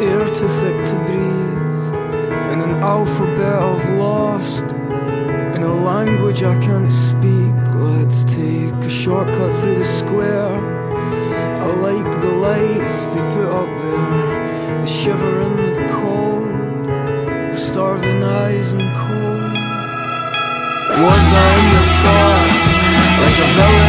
air too thick to breathe, in an alphabet I've lost, in a language I can't speak. Let's take a shortcut through the square. I like the lights they put up there, the shiver in the cold, the starving eyes and cold. Was I in your thoughts, like a villain